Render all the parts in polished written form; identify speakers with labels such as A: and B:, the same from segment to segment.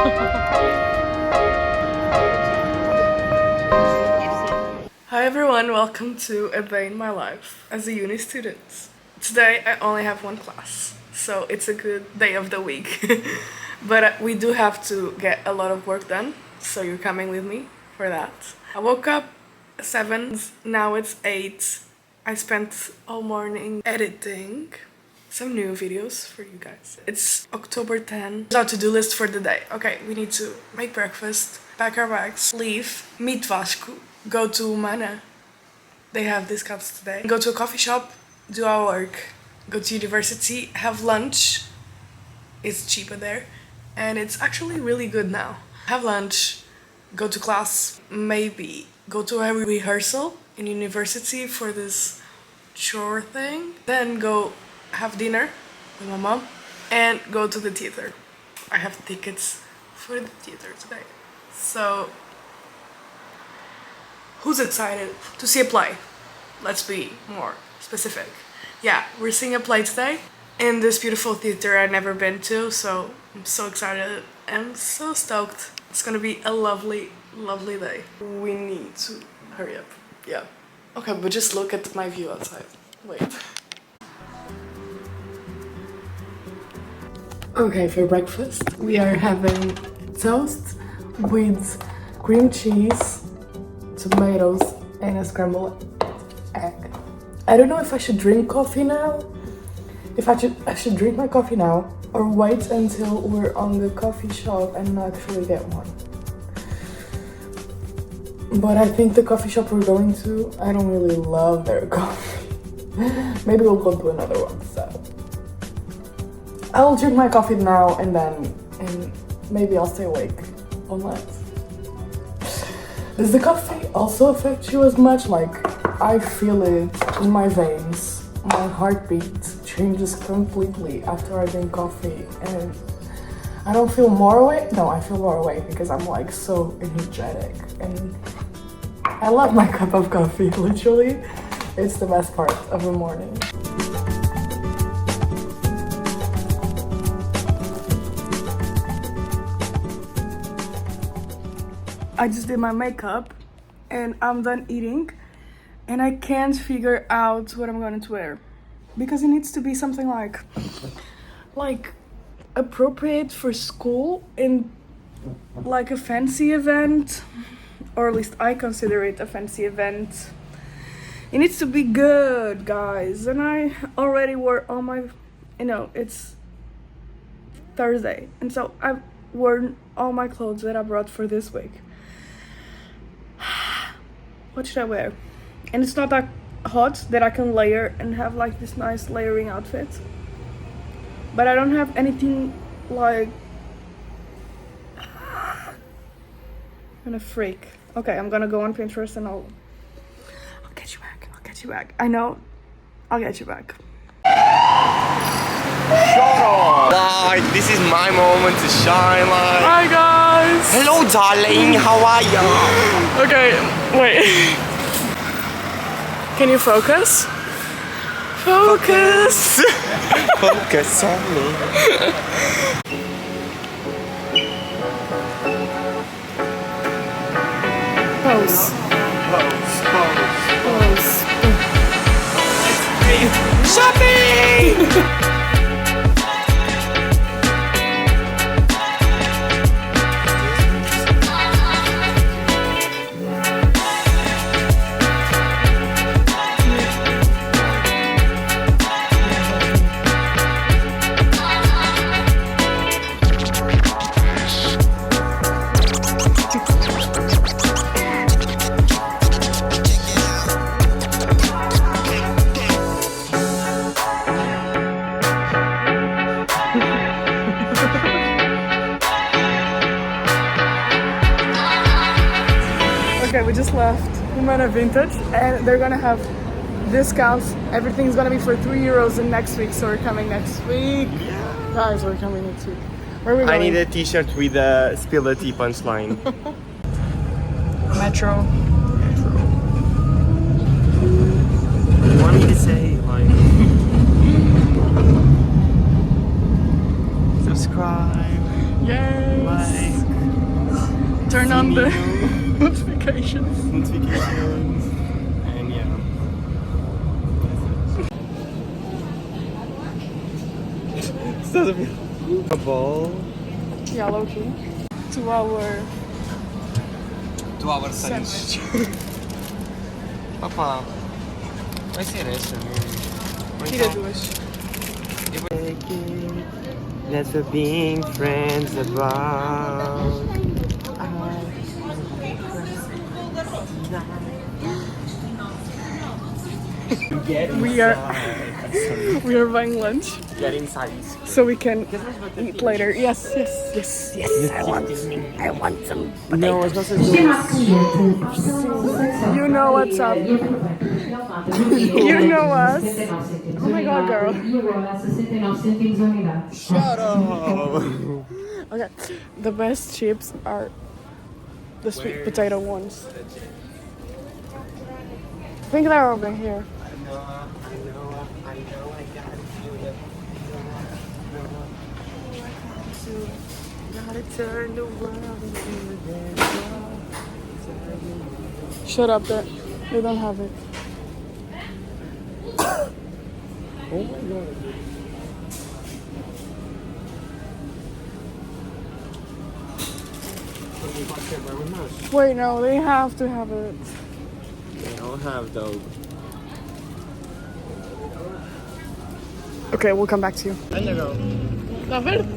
A: Hi everyone, welcome to A Day in My Life as a uni student. Today I only have one class, so it's a good day of the week. But we do have to get a lot of work done, so you're coming with me for that. I woke up at 7, now it's 8. I spent all morning editing some new videos for you guys. It's October 10. Our to-do list for the day. Okay, we need to make breakfast, pack our bags, leave, meet Vasco, go to Mana. They have discounts today. Go to a coffee shop, do our work, go to university, have lunch. It's cheaper there, and it's actually really good now. Have lunch, go to class, maybe go to a rehearsal in university for this chore thing, then go have dinner with my mom and go to the theater. I have tickets for the theater today. So who's excited to see a play? Let's be more specific. Yeah, we're seeing a play today in this beautiful theater I've never been to, so I'm so excited and so stoked. It's gonna be a lovely, lovely day. We need to hurry up. Yeah. Okay, but just look at my view outside. Wait. Okay, for breakfast we are having toast with cream cheese, tomatoes, and a scrambled egg. I don't know if I should drink coffee now. If I should drink my coffee now or wait until we're on the coffee shop and actually get one. But I think the coffee shop we're going to, I don't really love their coffee. Maybe we'll go to another one, so I'll drink my coffee now and maybe I'll stay awake all night. Does the coffee also affect you as much? Like, I feel it in my veins. My heartbeat changes completely after I drink coffee, and I don't feel more awake. No, I feel more awake because I'm like so energetic, and I love my cup of coffee, literally. It's the best part of the morning. I just did my makeup and I'm done eating, and I can't figure out what I'm going to wear because it needs to be something like appropriate for school and like a fancy event, or at least I consider it a fancy event. It needs to be good, guys, and I already wore all my, it's Thursday, and so I've worn all my clothes that I brought for this week. What should I wear? And it's not that hot that I can layer and have like this nice layering outfit, but I don't have anything like I'm a freak. Okay, I'm gonna go on Pinterest and I'll get you back. I'll get you back. I know, I'll get you back.
B: Shut up! Like, this is my moment to shine, like.
A: Hi guys!
B: Hello darling, how are you?
A: Okay, wait. Can you focus? Focus!
B: Focus on me.
A: Pose. Pose.
B: Shopping!
A: Okay, we just left Humana Vintage and they're gonna have discounts. Everything's gonna be for €3 in next week, so we're coming next week. Yeah. Guys, we're coming next week. Where are we going?
B: I need a t-shirt with a spill the tea punchline.
A: Metro.
B: You want me to say, like, subscribe,
A: Yes.
B: like.
A: Turn
B: see
A: on
B: me
A: the
B: do
A: notifications.
B: notifications. And yeah. That's a ball.
A: Yeah, low key. 2 hour
B: 2 hours
A: sandwich.
B: Papá, vai ser essa mesmo.
A: Tira duas.
B: That's what being friends about.
A: We are buying lunch
B: Get inside.
A: so we can eat later. Yes, yes, yes, yes. I want some potato.
B: Não, as nossas duas.
A: You know what's up. You know us. Oh my god, girl.
B: Shut up.
A: Okay, the best chips are the sweet potato ones. I think they're over here.
B: I gotta feel it. Gotta turn the world into
A: Shut up, they don't have it.
B: Oh my god.
A: Wait, no, they have to have it.
B: They don't have though.
A: Okay, we'll come back to you. Tá verde?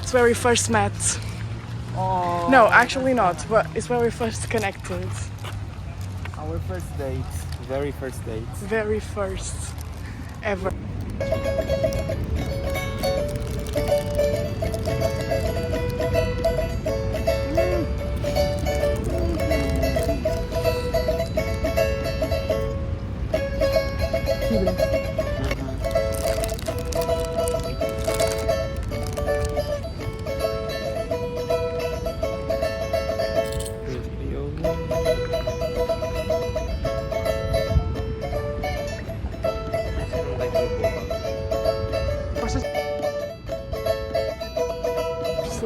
A: It's where we first met.
B: Oh,
A: No, actually not, but it's where we first connected.
B: our first date. Very first date.
A: Very first ever.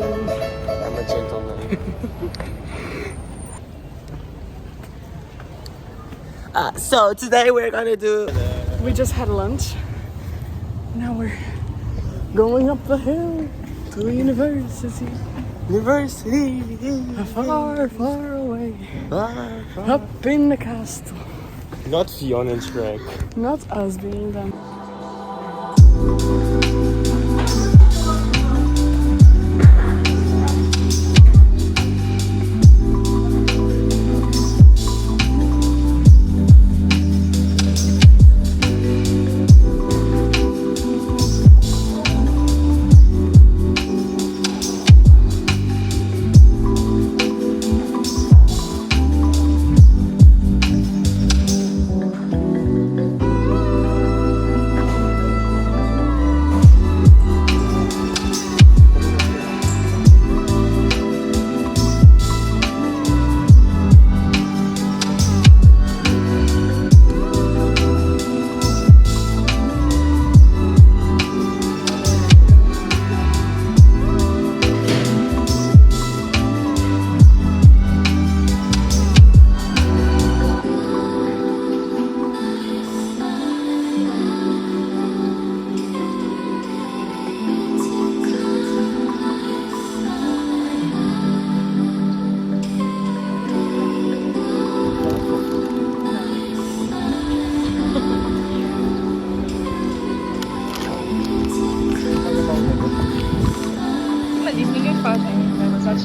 B: I'm a gentleman. So today we're gonna do.
A: We just had lunch. Now we're going up the hill to the university.
B: University.
A: Far, far away.
B: Far, far.
A: Up in the castle.
B: Not Fiona and Shrek.
A: Not us being them.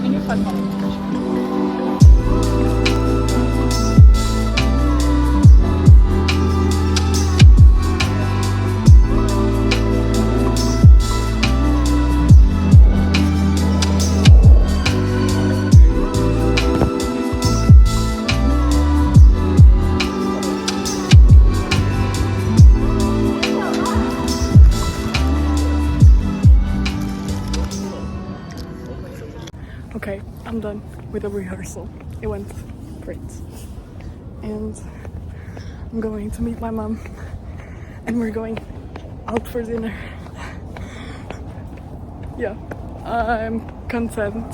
A: ninguém faz mal. Okay, I'm done with the rehearsal. It went great. And I'm going to meet my mom. And we're going out for dinner. Yeah, I'm content.